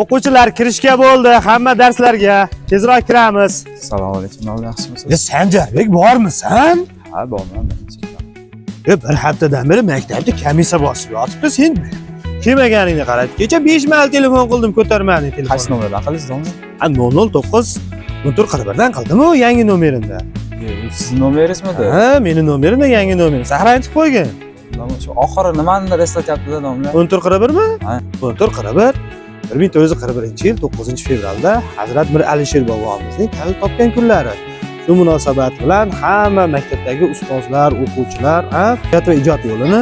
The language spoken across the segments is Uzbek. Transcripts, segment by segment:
O'quvchilar kirishga bo'ldi. Hamma darslarga tezroq kiramiz. Assalomu alaykum. Yaxshimisiz? Sanjarbek bormisan? Ha, borman. Bir haftadan beri maktabda komissiya bosib yotibdi sen. Kelmaganingni qarab, kecha 5 marta telefon qildim, ko'tarmading telefonni. Qaysi nomerdan qildingiz? Ha, 009 1441dan qildim-ku yangi nomerimda. Sizning nomeringiz-midi? Ha, meni nomerimda yangi nomer. Saqlanib qo'ygan. Shu oxiri nimani eslatyapti-da domla? 1441mi? Ha. 1441 1941-yil 9-fevralda Hazrat Mir Alisher bobomizning tavhid topgan kunlari. Shu munosabat bilan hamma maktabdagi ustozlar, o'quvchilar hayot va ijod yo'lini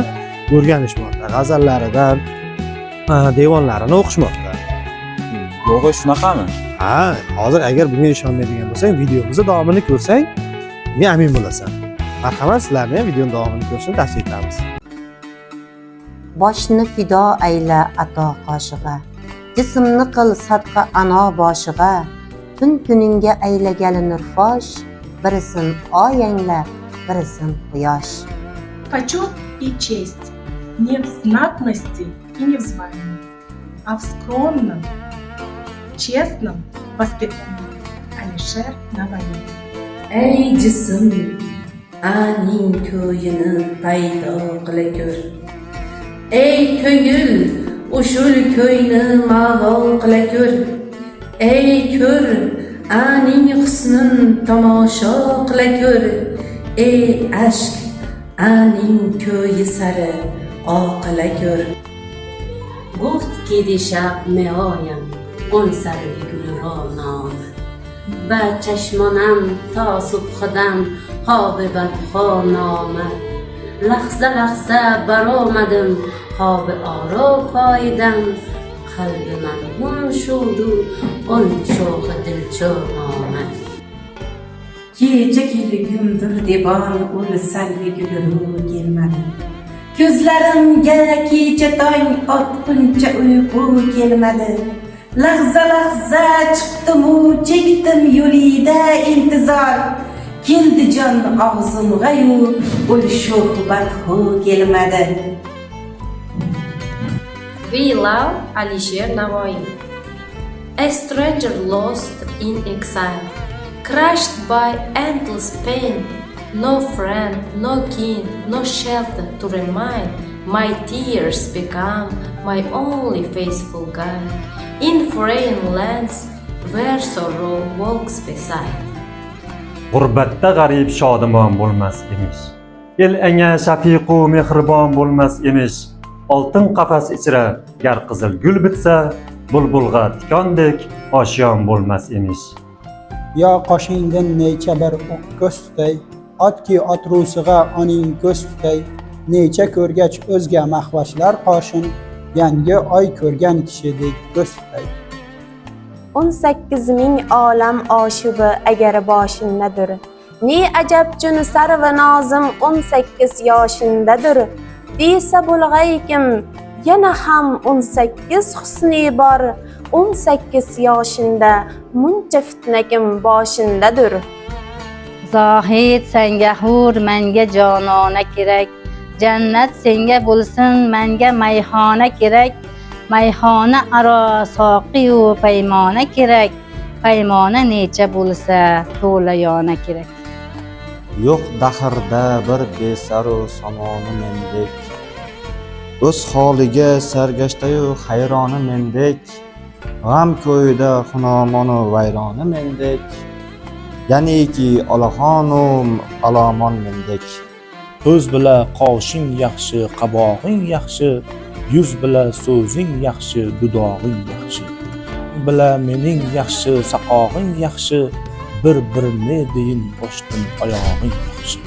o'rganishmoqda. G'azallaridan devonlarini o'qishmoqda. Yo'q, shunaqami? Ha, hozir agar bunga ishonmaydigan bo'lsang, videomizni davomini ko'rsang, men amin bo'lasan. Marhamat, sizlarni ham videoning davomini ko'rishni tavsiya etamiz. Boshni fido ayla ato qoshig'a, jismni qil sadqa ano boshiga, tun kuningga aylagali nurfosh, birisin oyanglar, birisin quyosh. Почет и честь не в знатности и не в звании, а в скромном, честном воспитании. Alisher Navoiy. Ey jism, aning ko'yini paydo qila ko'r. Ey ko'ngil, ushul ko'yni ma'vol qila ko'r. Ey ko'r, aning husnin tomosha qila ko'r. Ey ashq, aning ko'yi sari oqila ko'r. گفت که دیشب میآیم اون سر گل را نام و چشمانم تا صبحدم خواب بدخواه نامد لحظه لحظه برآمدم خواب آرا پاییدم قلب من گم شد و اون شوق دلچار آمد Gece gündür divan ul selvi gülü gelmedi. Gözlerimge gece tong otguncha uyku gelmedi. Lahza lahza çıktım çektim yolida intizar. Keldi can ağzımga yu ul şohbat hu gelmedi. We love Alisher Navoiy. A stranger lost in exile, crushed by endless pain, no friend, no kin, no shelter to remind. My tears become my only faithful guide in foreign lands where sorrow walks beside. G'urbatda g'arib shodimon bo'lmas emish. El anga shafiqu mehribon bo'lmas emish. Oltin qafas ichra gar qizil gul bitsa, bulbulga tikondek oshyon bo'lmas emish. Yo qoshingdan necha bir o'q ko'z tutay, otki otrusiga oning ko'z tutay, necha ko'rgach o'zga mahvashlar qoshin, yangi oy ko'rgan kishidek ko'z tutay. 18 ming olam oshibi agar boshingdadir, ne ajab jun sarvi nozim 18 yoshindadir, deysa bo'lg'aykim yana ham 18 husni bor, 18 yoshinda muncha fitnakim boshindadir. Zohid senga hur, menga jonona kerak, jannat senga bo'lsin, menga mayxona kerak, mayxona aro soqiyu paymona kerak, paymona necha bo'lsa to'la yona kerak. Yo'q dahrda bir besaru samoni mendek, o'z holiga sargashtayu hayroni mendek, g'am ko'yida xunamonu vayroni mendek, ya'niki olaxonu alomon mendek. Ko'z bila qoshing yaxshi, qabog'ing yaxshi, yuz bila so'zing yaxshi, dudog'ing yaxshi. Bila mening yaxshi, saqog'ing yaxshi, bir-birini deyin boshdan oyog'ing yaxshi.